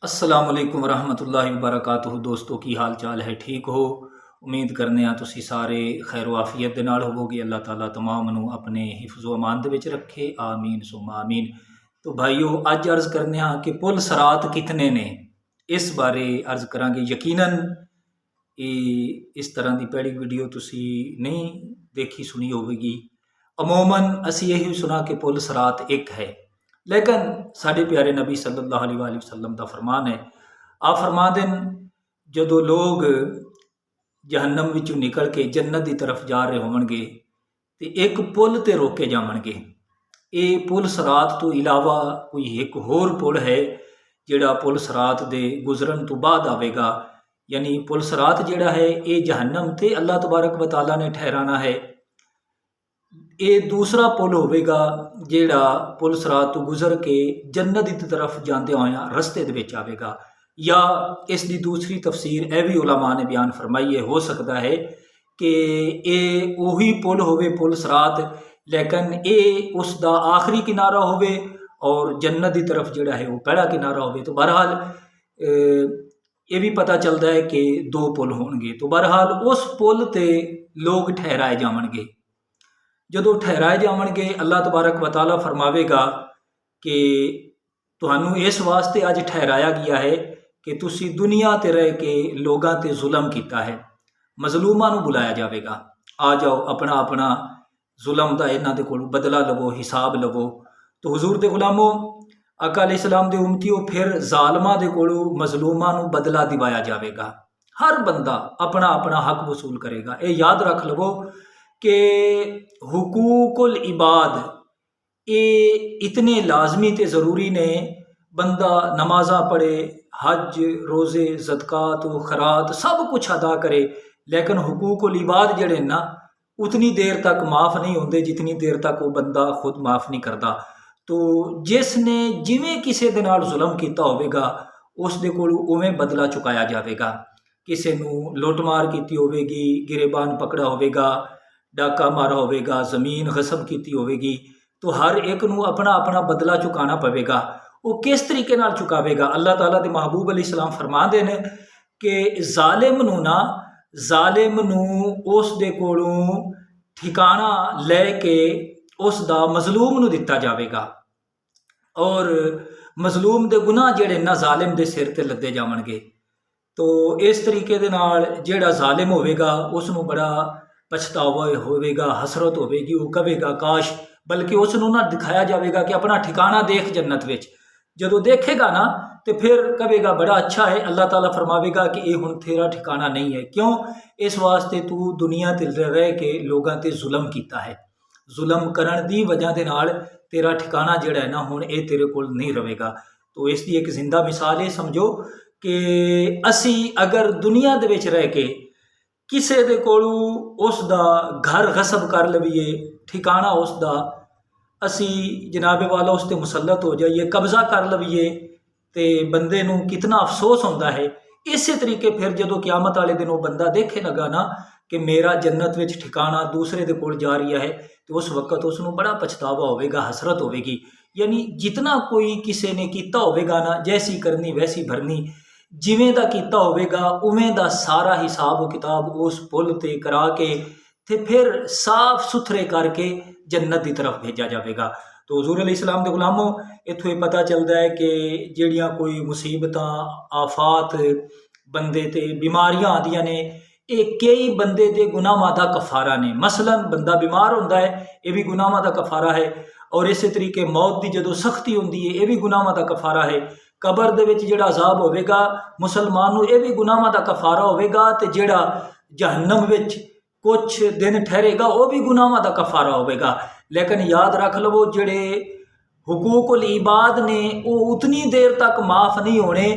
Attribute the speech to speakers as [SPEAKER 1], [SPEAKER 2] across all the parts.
[SPEAKER 1] अस्सलाम वालेकुम वरहमतुल्लाहि वबरकातुहू। दोस्तों की हाल चाल है, ठीक हो? उम्मीद करने तुसी सारे खैर आफियत दे नाल होवोगे। अल्लाह ताला तमाम नू अपने हिफ्ज़ो अमान दे विच रखे, आमीन सुम्मा आमीन। तो भाईओ, अज अर्ज़ करने कि पुल सरात कितने ने, इस बारे अर्ज़ करांगे। यकीनन इस तरह की पहली वीडियो तुसी नहीं देखी सुनी होगी। अमूमन असी यही सुना कि पुल सरात एक है, लेकिन साढ़े प्यारे नबी सल्लल्लाहु अलैहि वसल्लम का फरमान है। आप फरमा दें, जो लोग जहन्नम विचों निकल के जन्नत की तरफ जा रहे होवणगे तो एक पुल ते रोके जावणगे। ये पुल सरात तो इलावा कोई एक होर पुल है जिहड़ा पुल सरात दे गुजरन तो बाद आवेगा। यानी पुल सरात जिहड़ा है ये जहन्नम ते अल्लाह तबारक व तआला ने ठहराना है। ये दूसरा पुल होवेगा जिहड़ा पुल सरात तो गुजर के जन्नत की तरफ जाते होया रस्ते दे विच आवेगा। या इसकी दूसरी तफसीर यह भी उलमा ने बयान फरमाई है, हो सकता है कि ये उही पुल होवे पुल सरात, लेकिन ये उसका आखिरी किनारा होवे और जन्नत की तरफ जिहड़ा है वो पहला किनारा होवे। तो बहरहाल ये भी पता चलता है कि दो पुल होंगे। तो बहरहाल उस पुल ते लोग ठहराए जावणगे। जदों ठहराए जावणगे अल्लाह तबारक व तआला फरमावेगा कि तुहानू इस वास्ते अज ठहराया गया है कि तुसी दुनिया ते रह के लोगां ते जुल्म किया है। मजलूमां नू बुलाया जाएगा, आ जाओ अपना अपना जुल्म का इन्हां दे कोलों बदला लवो, हिसाब लवो। तो हुजूर दे गुलामों, आका अलैहिस्सलाम दे उम्मतियों, फिर जालमां दे कोलों मजलूमां नू बदला दिवाया जाएगा। हर बंदा अपना अपना हक वसूल करेगा। ये याद रख लवो कि हुकूकुल इबाद ये इतने लाजमी ते ज़रूरी ने। बंदा नमाजा पढ़े, हज रोज़े ज़दक़ात खरात सब कुछ अदा करे, लेकिन हुकूकुल इबाद जड़े ना उतनी देर तक माफ़ नहीं होंगे जितनी देर तक वो बंदा खुद माफ़ नहीं करता। तो जिसने जिमें किसी दे नाल जुल्म किया होवेगा उस दे कोल उवें बदला चुकाया जाएगा। किसी नू लुटमार की होवेगी, गिरेबान पकड़ा होवेगा, डाका मारा होवेगा, ज़मीन गसब की होवेगी, तो हर एक नू अपना अपना बदला चुकाना पवेगा। वो किस तरीके नाल चुकावेगा? अल्लाह ताला दे महबूब अलैहिस्सलाम फरमा दे ने कि जालिम नू उस दे कोलों ठिकाना लैके उसका मजलूम नू दिता जाएगा और मजलूम दे गुनाह जेड़े ना जालिम दे सिर ते लदे जावणगे। तो इस तरीके दे नाल जेड़ा जालिम होवेगा उसनू बड़ा पछतावा होवेगा, हसरत होवेगी, वो कहेगा काश, बल्कि उसनू ना दिखाया जाएगा कि अपना ठिकाना देख जन्नत विच। जदों देखेगा ना तो फिर कहेगा बड़ा अच्छा है। अल्लाह ताला फरमावेगा कि ये हुण तेरा ठिकाना नहीं है। क्यों? इस वास्ते तू दुनिया ते रह के लोगों ते जुल्म किया है। जुल्म करन दी वजह दे नाल तेरा ठिकाना जिहड़ा है ना हुण ये तेरे कोल नहीं रहेगा। तो इसकी एक जिंदा मिसाल ये समझो कि असी अगर दुनिया दे विच रह के किसी दे कोलों उसका घर गसब कर लवीए, ठिकाना उसका असी जनाबे वाला उस ते मुसलत हो जाइए, कब्जा कर लवीए, तो बंदे नू कितना अफसोस होता है। इस तरीके फिर जो क्यामत वाले दिन वो बंदा देखे लगा ना कि मेरा जन्नत विच ठिकाना दूसरे दे कोल जा रहा है, तो उस वक्त उसनू बड़ा पछतावा होवेगा, हसरत होवेगी। यानी जितना कोई किसी ने किया होवेगा ना, जैसी करनी वैसी भरनी, जिवें दा कीता होवेगा उवें दा सारा हिसाब किताब उस पुल ते करा के ते फिर साफ सुथरे करके जन्नत की तरफ भेजा जाएगा। तो हुजूर अलैहिस्सलाम दे गुलामों, इत्थों ये पता चलता है कि जिहड़ियां कोई मुसीबतां आफात बंदे ते बीमारियां आदियां ने, ये कई बंदे दे गुनाहां दा कफारा ने। मसलन बंदा बीमार होंदा है, ये भी गुनाहां दा कफारा है। और इस तरीके मौत की जदों सख्ती होंदी है, ये भी गुनाहां दा कफारा है। कबर दे विच जिहड़ा अजाब होवेगा मुसलमान नूं, ये भी गुनाहां दा कफारा होवेगा। ते जिहड़ा जहन्नम विच कुछ दिन ठहरेगा वो भी गुनाहां दा कफारा होवेगा। लेकिन याद रख लवो, जिहड़े हुकूकुल इबाद ने वो उतनी देर तक माफ़ नहीं होने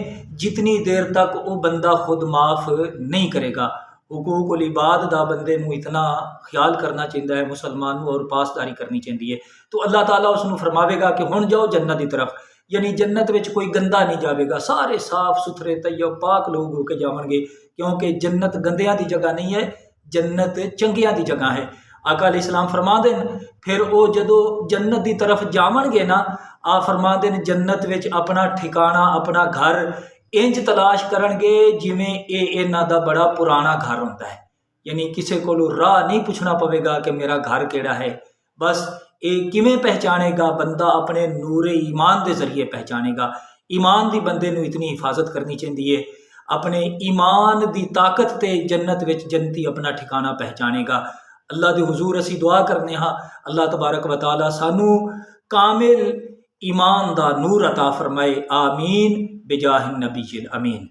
[SPEAKER 1] जितनी देर तक वो बंदा खुद माफ़ नहीं करेगा। हुकूकुल इबाद दा बंदे नूं इतना ख्याल करना चाहिए है मुसलमान नूं, और पासदारी करनी चाहिए है। तो अल्लाह ताला उसनूं फरमावेगा कि हुण जाओ जन्नत की तरफ। यानी जन्नत विच कोई गंदा नहीं जाएगा, सारे साफ सुथरे तैयब पाक लोग होके जावणगे, क्योंकि जन्नत गंदियां की जगह नहीं है, जन्नत चंगियां की जगह है। आका अलैहिस्सलाम फरमा देन, फिर वो जदों जन्नत की तरफ जावणगे ना, आ फरमा देन जन्नत विच अपना ठिकाना अपना घर इंज तलाश करनगे जिमें ये इन्हां दा बड़ा पुराना घर होंदा है, यानी किसी को राह नहीं पूछना पवेगा कि मेरा घर केड़ा है। बस ये किमें पहचानेगा बंदा? अपने नूरे ईमान के जरिए पहचानेगा। ईमान की बंदे नूं इतनी हिफाजत करनी चाहिए, अपने ईमान की ताकत ते जन्नत विच जन्नती अपना ठिकाना पहचानेगा। अल्लाह दे हुजूर असी दुआ करने हाँ, अल्लाह तबारक व तआला सानू कामिल ईमान दा नूर अता फरमाए। आमीन बिजाहिन नबील अमीन।